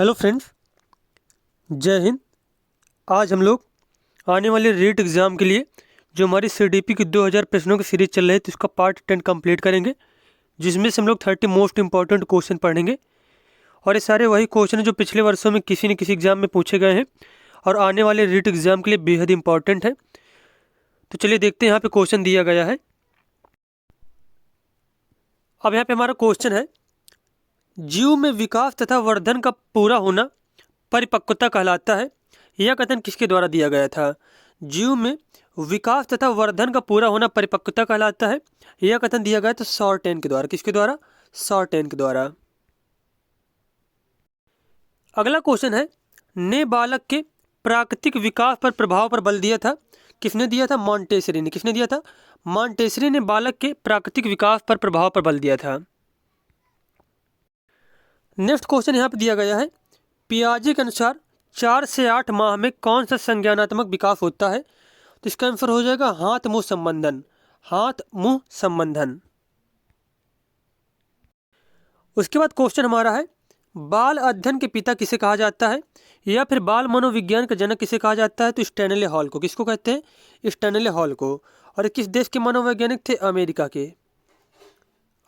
Hello friends, जय हिंद। आज हम लोग आने वाले रीट एग्ज़ाम के लिए जो हमारी सीडीपी की 2000 प्रश्नों की सीरीज चल रही है तो इसका पार्ट 10 कंप्लीट करेंगे, जिसमें से हम लोग 30 मोस्ट इंपॉर्टेंट क्वेश्चन पढ़ेंगे। और ये सारे वही क्वेश्चन हैं जो पिछले वर्षों में किसी न किसी एग्ज़ाम में पूछे गए हैं और आने वाले रीट एग्ज़ाम के लिए बेहद इंपॉर्टेंट है। तो चलिए देखते हैं, यहाँ पे क्वेश्चन दिया गया है। अब यहाँ पे हमारा क्वेश्चन है, जीव में विकास तथा वर्धन का पूरा होना परिपक्वता कहलाता है। यह कथन किसके द्वारा दिया गया था? जीव में विकास तथा वर्धन का पूरा होना परिपक्वता कहलाता है। यह कथन दिया गया था शॉर्टेन के द्वारा। किसके द्वारा? शॉर्टेन के द्वारा। अगला क्वेश्चन है, ने बालक के प्राकृतिक विकास पर प्रभाव पर बल दिया था। किसने दिया था? मॉन्टेसरी ने। किसने दिया था? मॉन्टेसरी ने बालक के प्राकृतिक विकास पर प्रभाव पर बल दिया था। नेक्स्ट क्वेश्चन यहाँ पे दिया गया है, पियाजे के अनुसार 4 से 8 माह में कौन सा संज्ञानात्मक विकास होता है? तो इसका आंसर हो जाएगा हाथ मुंह संबंधन। हाथ मुंह संबंधन। उसके बाद क्वेश्चन हमारा है, बाल अध्ययन के पिता किसे कहा जाता है, या फिर बाल मनोविज्ञान का जनक किसे कहा जाता है? तो स्टैनले हॉल को। किसको कहते हैं? स्टैनले हॉल को। और किस देश के मनोवैज्ञानिक थे? अमेरिका के।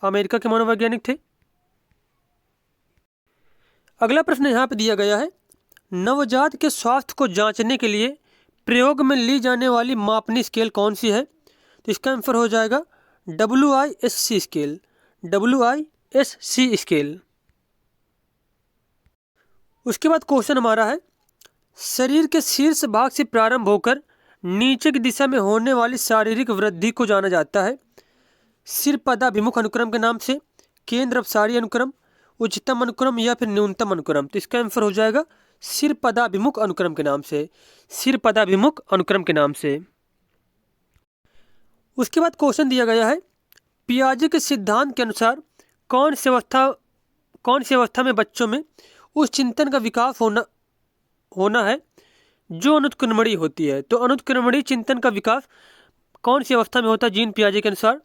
अमेरिका के मनोवैज्ञानिक थे। अगला प्रश्न यहाँ पे दिया गया है, नवजात के स्वास्थ्य को जांचने के लिए प्रयोग में ली जाने वाली मापनी स्केल कौन सी है? तो इसका आंसर हो जाएगा WISC स्केल। WISC scale. उसके बाद क्वेश्चन हमारा है, शरीर के शीर्ष भाग से प्रारंभ होकर नीचे की दिशा में होने वाली शारीरिक वृद्धि को जाना जाता है सिर पदाभिमुख अनुक्रम के नाम से, केंद्र अपसारी अनुक्रम, उच्चतम अनुक्रम या फिर न्यूनतम अनुक्रम? तो इसका आंसर हो जाएगा सिर पदाभिमुख अनुक्रम के नाम से। सिर पदाभिमुख अनुक्रम के नाम से। उसके बाद क्वेश्चन दिया गया है, पियाजे के सिद्धांत के अनुसार कौन सी अवस्था में बच्चों में उस चिंतन का विकास होना है जो अनुत्क्रमणीय होती है? तो अनुत्क्रमणीय चिंतन का विकास कौन सी अवस्था में होता है जीन पियाजे के अनुसार?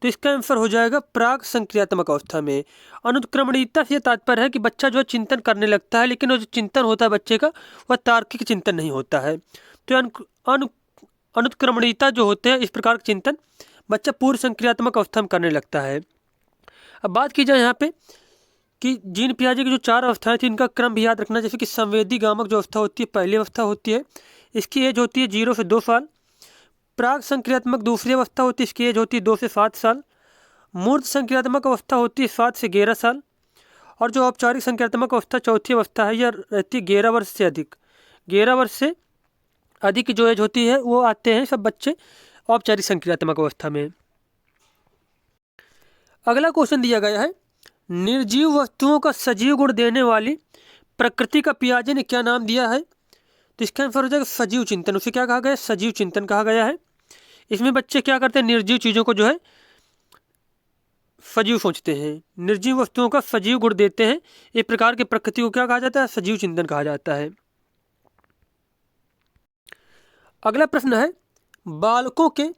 तो इसका आंसर हो जाएगा प्राक संक्रियात्मक अवस्था में। अनुत्क्रमणीयता से तात्पर्य है कि बच्चा जो चिंतन करने लगता है, लेकिन वो जो चिंतन होता है बच्चे का वह तार्किक चिंतन नहीं होता है। तो अनुत्क्रमणीयता जो होते हैं इस प्रकार का चिंतन बच्चा पूर्व संक्रियात्मक अवस्था में करने लगता है। अब बात की जाए यहाँ पे कि जीन पियाजे की जो 4 अवस्थाएं थी इनका क्रम भी याद रखना। जैसे कि संवेदी गामक जो अवस्था होती है पहली अवस्था होती है, इसकी एज होती है 0 से 2 साल। प्राग संक्रियात्मक दूसरी अवस्था होती है, इसकी एज होती है 2 से 7 साल। मूर्त संक्रियात्मक अवस्था होती है 7 से 11 साल। और जो औपचारिक संक्रियात्मक अवस्था चौथी अवस्था है, यह रहती है 11 वर्ष से अधिक। 11 वर्ष से अधिक की जो एज होती है वो आते हैं सब बच्चे औपचारिक संक्रियात्मक अवस्था में। अगला क्वेश्चन दिया गया है, निर्जीव वस्तुओं का सजीव गुण देने वाली प्रकृति का पियाजे ने क्या नाम दिया है? तो इसका आंसर हो जाएगा सजीव चिंतन। उसे क्या कहा गया? सजीव चिंतन कहा गया है। इसमें बच्चे क्या करते हैं? निर्जीव चीज़ों को जो है सजीव सोचते हैं, निर्जीव वस्तुओं का सजीव गुण देते हैं। एक प्रकार की प्रकृति को क्या कहा जाता है? सजीव चिंतन कहा जाता है। अगला प्रश्न है, बालकों के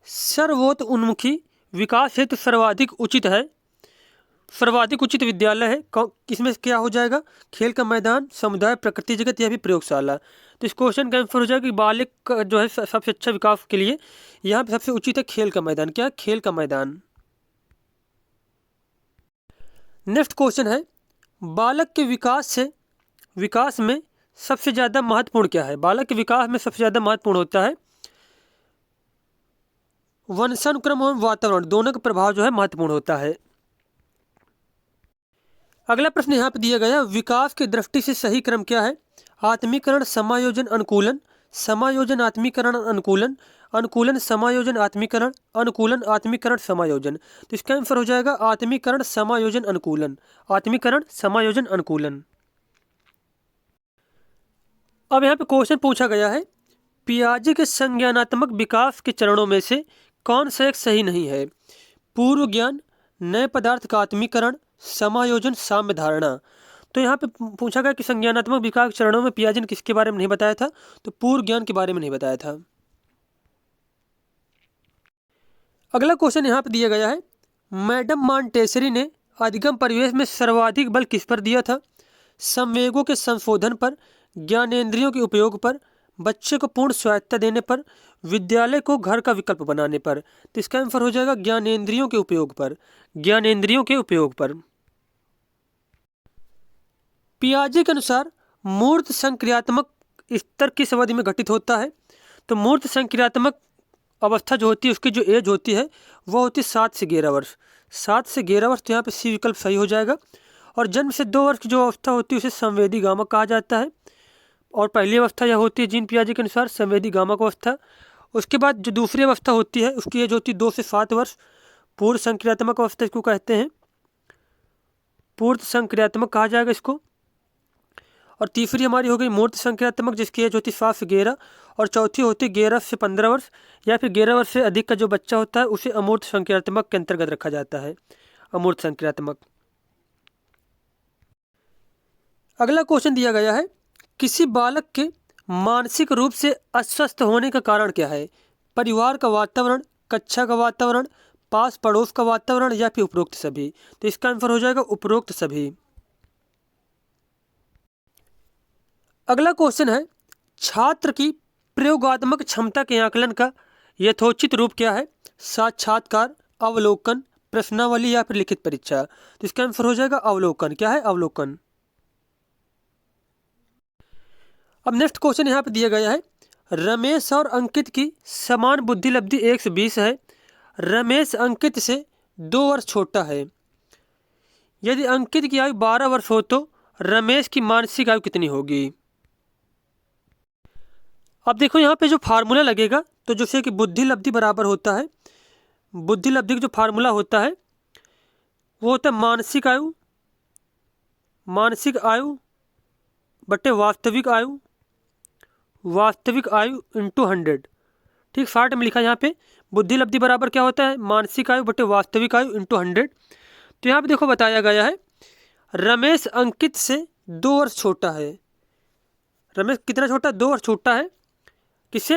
सर्वोत उन्मुखी विकास हेतु सर्वाधिक उचित विद्यालय है किसमें क्या हो जाएगा? खेल का मैदान, समुदाय, प्रकृति जगत या भी प्रयोगशाला? तो इस क्वेश्चन का आंसर हो जाएगा कि बालक का जो है सबसे अच्छा विकास के लिए यहाँ पे सबसे उचित है खेल का मैदान। क्या? खेल का मैदान। नेक्स्ट क्वेश्चन है, बालक के विकास में सबसे ज़्यादा महत्वपूर्ण क्या है? बालक के विकास में सबसे ज़्यादा महत्वपूर्ण होता है वंशानुक्रम और वातावरण, दोनों का प्रभाव जो है महत्वपूर्ण होता है। अगला प्रश्न यहाँ पे दिया गया, विकास की दृष्टि से सही क्रम क्या है? आत्मीकरण, समायोजन, अनुकूलन, समायोजन, आत्मीकरण, अनुकूलन, अनुकूलन, समायोजन, आत्मीकरण, अनुकूलन, आत्मीकरण, समायोजन? तो इसका आंसर हो जाएगा आत्मीकरण, समायोजन, अनुकूलन। आत्मीकरण, समायोजन, अनुकूलन। अब यहाँ पे क्वेश्चन पूछा गया है, पियाजे के संज्ञानात्मक विकास के चरणों में से कौन सा एक सही नहीं है? पूर्व ज्ञान, नए पदार्थ का आत्मीकरण, समायोजन, साम्य धारणा? तो यहाँ पे पूछा गया कि संज्ञानात्मक विकास चरणों में पियाजे ने किसके बारे में नहीं बताया था? तो पूर्व ज्ञान के बारे में नहीं बताया था। अगला क्वेश्चन यहाँ पे दिया गया है, मैडम मॉन्टेसरी ने अधिगम परिवेश में सर्वाधिक बल किस पर दिया था? संवेगों के संशोधन पर, ज्ञानेंद्रियों के उपयोग पर, बच्चे को पूर्ण स्वायत्तता देने पर, विद्यालय को घर का विकल्प बनाने पर। तो इसका आंसर हो जाएगा ज्ञानेंद्रियों के उपयोग पर, ज्ञानेंद्रियों के उपयोग पर। पियाजे के अनुसार मूर्त संक्रियात्मक स्तर किस अवधि में घटित होता है? तो मूर्त संक्रियात्मक अवस्था जो होती है उसकी जो एज होती है वो होती है 7 से 11 वर्ष। 7 से 11 वर्ष, तो यहाँ पे सी विकल्प सही हो जाएगा। और जन्म से 2 वर्ष की जो अवस्था होती है उसे संवेदी गामक कहा जाता है। और पहली अवस्था यह होती है जीन पियाजे के अनुसार संवेदी गामक अवस्था। उसके बाद जो दूसरी अवस्था होती है उसकी एज होती है 2 से 7 वर्ष, पूर्व संक्रियात्मक अवस्था इसको कहते हैं, पूर्व संक्रियात्मक कहा जाएगा इसको। और तीसरी हमारी हो गई मूर्त संक्रियात्मक जिसकी एज होती है 7 से 11। और चौथी होती है 11 से 15 वर्ष या फिर 11 वर्ष से अधिक का जो बच्चा होता है उसे अमूर्त संक्रियात्मक के अंतर्गत रखा जाता है, अमूर्त संक्रियात्मक। अगला क्वेश्चन दिया गया है, किसी बालक के मानसिक रूप से अस्वस्थ होने का कारण क्या है? परिवार का वातावरण, कक्षा का वातावरण, पास पड़ोस का वातावरण या फिर उपरोक्त सभी। तो इसका आंसर हो जाएगा उपरोक्त सभी। अगला क्वेश्चन है, छात्र की प्रयोगात्मक क्षमता के आकलन का यथोचित रूप क्या है? साक्षात्कार, अवलोकन, प्रश्नावली या फिर लिखित परीक्षा। तो इसका आंसर हो जाएगा अवलोकन। क्या है? अवलोकन। अब नेक्स्ट क्वेश्चन यहाँ पे दिया गया है, रमेश और अंकित की समान बुद्धि लब्धि 120 है। रमेश अंकित से 2 वर्ष छोटा है। यदि अंकित की आयु 12 वर्ष हो तो रमेश की मानसिक आयु कितनी होगी? अब देखो यहाँ पे जो फार्मूला लगेगा, तो जैसे कि बुद्धि लब्धि बराबर होता है, बुद्धि लब्धि का जो फार्मूला होता है वो होता है मानसिक आयु, मानसिक आयु बटे वास्तविक आयु, वास्तविक आयु इंटू 100। ठीक, शॉर्ट में लिखा है यहाँ पे बुद्धि लब्धि बराबर क्या होता है? मानसिक आयु बटे वास्तविक आयु इंटू 100। तो यहाँ पे देखो बताया गया है रमेश अंकित से 2 वर्ष छोटा है। रमेश कितना छोटा? 2 वर्ष छोटा है। किससे?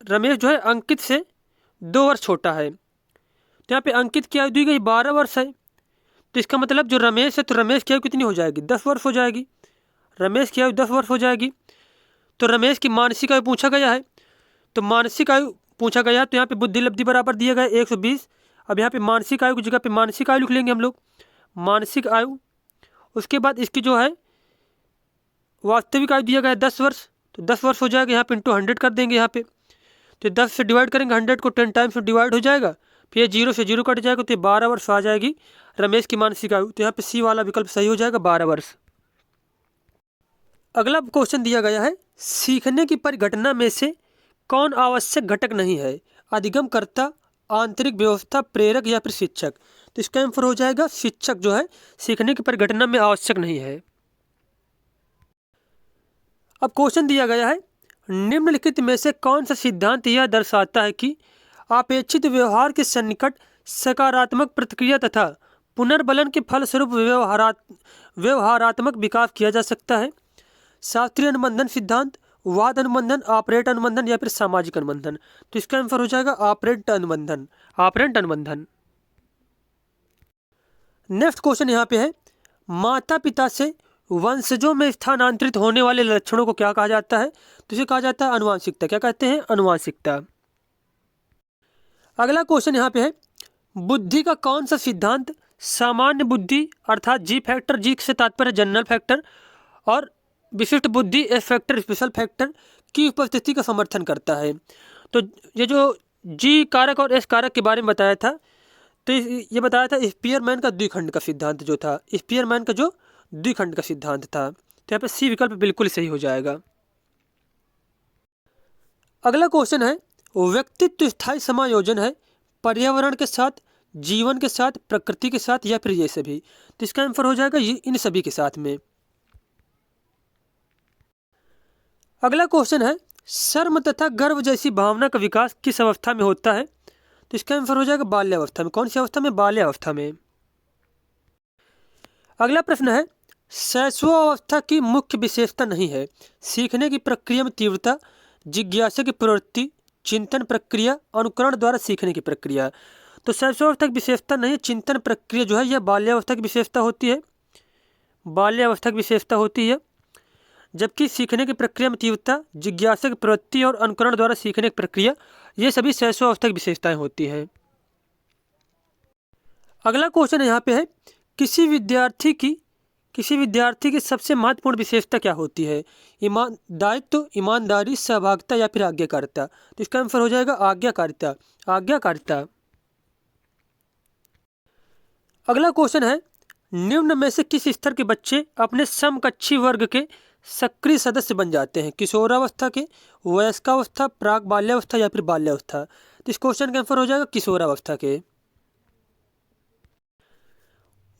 रमेश जो है अंकित से 2 वर्ष छोटा है। तो यहाँ पे अंकित की आयु दी गई 12 वर्ष है। तो इसका मतलब जो रमेश है, तो रमेश की आयु कितनी हो जाएगी? 10 वर्ष हो जाएगी। रमेश की आयु 10 वर्ष हो जाएगी। तो रमेश की मानसिक आयु पूछा गया है, तो मानसिक आयु पूछा गया है, तो यहाँ पे बुद्धि लब्धि बराबर दिया गया है 120। अब यहाँ पे मानसिक आयु की जगह पे मानसिक आयु लिख लेंगे हम लोग, मानसिक आयु। उसके बाद इसकी जो है वास्तविक आयु दिया गया है 10 वर्ष, तो 10 वर्ष हो जाएगा। यहाँ पे इंटू 100 कर देंगे यहाँ पे, तो 10 से डिवाइड करेंगे, 100 को 10 टाइम्स में डिवाइड हो जाएगा, फिर 0 से 0 कट जाएगा, तो 12 वर्ष आ जाएगी रमेश की मानसिक आयु। तो यहाँ पे सी वाला विकल्प सही हो जाएगा, 12 वर्ष। अगला क्वेश्चन दिया गया है, सीखने की परिघटना में से कौन आवश्यक घटक नहीं है? अधिगमकर्ता, आंतरिक व्यवस्था, प्रेरक या फिर शिक्षक। तो इसका आंसर हो जाएगा शिक्षक जो है सीखने की परिघटना में आवश्यक नहीं है। अब क्वेश्चन दिया गया है, निम्नलिखित में से कौन सा सिद्धांत यह दर्शाता है कि अपेक्षित व्यवहार के सन्निकट सकारात्मक प्रतिक्रिया तथा पुनर्बलन के फलस्वरूप व्यवहारात्मक विकास किया जा सकता है? शास्त्रीय अनुबंधन सिद्धांत, वाद अनुबंधन, ऑपरेट अनुबंधन या फिर सामाजिक अनुबंधन। तो इसका आंसर हो जाएगा ऑपरेंट अनुबंधन, ऑपरेंट अनुबंधन। नेक्स्ट क्वेश्चन यहाँ पे है, माता पिता से वंशजों में स्थानांतरित होने वाले लक्षणों को क्या कहा जाता है? तो इसे कहा जाता है अनुवांशिकता। क्या कहते हैं? अनुवांशिकता। अगला क्वेश्चन यहाँ पे है, बुद्धि का कौन सा सिद्धांत सामान्य बुद्धि अर्थात जी फैक्टर, जी से तात्पर्य जनरल फैक्टर, और विशिष्ट बुद्धि एस फैक्टर, स्पेशल फैक्टर की उपस्थिति का समर्थन करता है? तो ये जो जी कारक और एस कारक के बारे में बताया था, तो ये बताया था स्पीयरमैन का द्विखंड का सिद्धांत जो था, स्पीयरमैन का जो द्विखंड का सिद्धांत था। तो यहाँ पे सी विकल्प बिल्कुल सही हो जाएगा। अगला क्वेश्चन है, व्यक्तित्व स्थायी समायोजन है पर्यावरण के साथ, जीवन के साथ, प्रकृति के साथ या फिर ये सभी। तो इसका आंसर हो जाएगा ये इन सभी के साथ में। अगला क्वेश्चन है, शर्म तथा गर्व जैसी भावना का विकास किस अवस्था में होता है? तो इसका आंसर हो जाएगा बाल्यावस्था में। कौन सी अवस्था में? बाल्यावस्था में। अगला प्रश्न है, शैशवावस्था की मुख्य विशेषता नहीं है? सीखने की प्रक्रिया में तीव्रता, जिज्ञासा की प्रवृत्ति, चिंतन प्रक्रिया, अनुकरण द्वारा सीखने की प्रक्रिया। तो शैशवावस्था की विशेषता नहीं, चिंतन प्रक्रिया जो है यह बाल्यावस्था की विशेषता होती है, बाल्यावस्था की विशेषता होती है। जबकि सीखने की प्रक्रिया में तीव्रता, जिज्ञासा की प्रवृत्ति और अनुकरण द्वारा सीखने की प्रक्रिया, ये सभी शैशवावस्था की विशेषताएं होती हैं। अगला क्वेश्चन यहाँ पे है, किसी विद्यार्थी की सबसे महत्वपूर्ण विशेषता क्या होती है? दायित्व, ईमानदारी, सहभागिता या फिर आज्ञाकारिता? तो इसका आंसर हो जाएगा आज्ञाकारिता, आज्ञाकारिता। अगला क्वेश्चन है, निम्न में से किस स्तर के बच्चे अपने समकक्षी वर्ग के सक्रिय सदस्य बन जाते हैं? किशोरावस्था के, वयस्कावस्था, प्राक बाल्यावस्था या फिर बाल्यावस्था? तो इस क्वेश्चन का आंसर हो जाएगा किशोरावस्था के।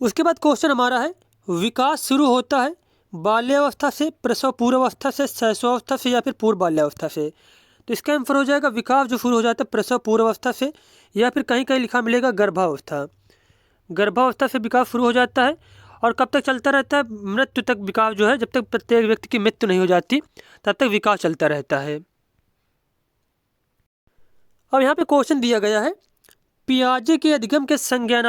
उसके बाद क्वेश्चन हमारा है, विकास शुरू होता है बाल्यावस्था से, प्रसव पूर्वावस्था से, शैशवावस्था से या फिर पूर्व बाल्यावस्था से? तो इसका आंसर हो जाएगा विकास जो शुरू हो जाता है प्रसव पूर्वावस्था से या फिर कहीं कहीं लिखा मिलेगा गर्भावस्था। गर्भावस्था से विकास शुरू हो जाता है और कब तक चलता रहता है? मृत्यु तक विकास जो है, जब तक प्रत्येक व्यक्ति की मृत्यु नहीं हो जाती तब तक विकास चलता रहता है। अब यहाँ पे क्वेश्चन दिया गया है, पियाजे के अधिगम के संज्ञान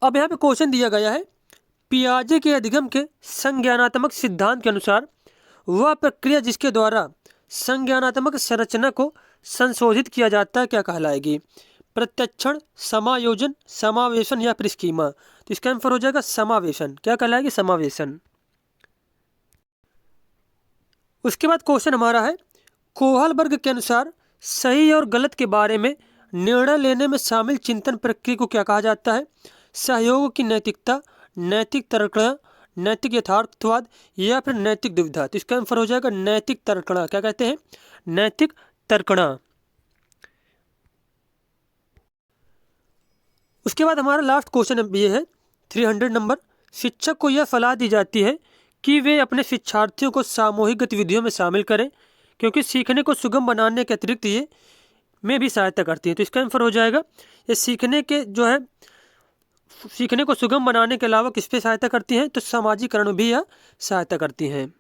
अब यहाँ पे क्वेश्चन दिया गया है, पियाजे के अधिगम के संज्ञानात्मक सिद्धांत के अनुसार वह प्रक्रिया जिसके द्वारा संज्ञानात्मक संरचना को संशोधित किया जाता है क्या कहलाएगी? प्रत्यक्षण, समायोजन, समावेशन या फिर स्कीमा? तो इसका आंसर हो जाएगा समावेशन। क्या कहलाएगी? समावेशन। उसके बाद क्वेश्चन हमारा है, कोहलबर्ग के अनुसार सही और गलत के बारे में निर्णय लेने में शामिल चिंतन प्रक्रिया को क्या कहा जाता है? सहयोग की नैतिकता, नैतिक तर्कणा, नैतिक यथार्थवाद या फिर नैतिक दुविधा? तो इसका आंसर हो जाएगा नैतिक तर्कणा। क्या कहते हैं? नैतिक तर्कणा। उसके बाद हमारा लास्ट क्वेश्चन ये है 300 नंबर, शिक्षक को यह सलाह दी जाती है कि वे अपने शिक्षार्थियों को सामूहिक गतिविधियों में शामिल करें क्योंकि सीखने को सुगम बनाने के अतिरिक्त ये में भी सहायता करती है। तो इसका आंसर हो जाएगा, ये सीखने को सुगम बनाने के अलावा किस पे सहायता करती हैं? तो सामाजिकरण भी यह सहायता करती हैं।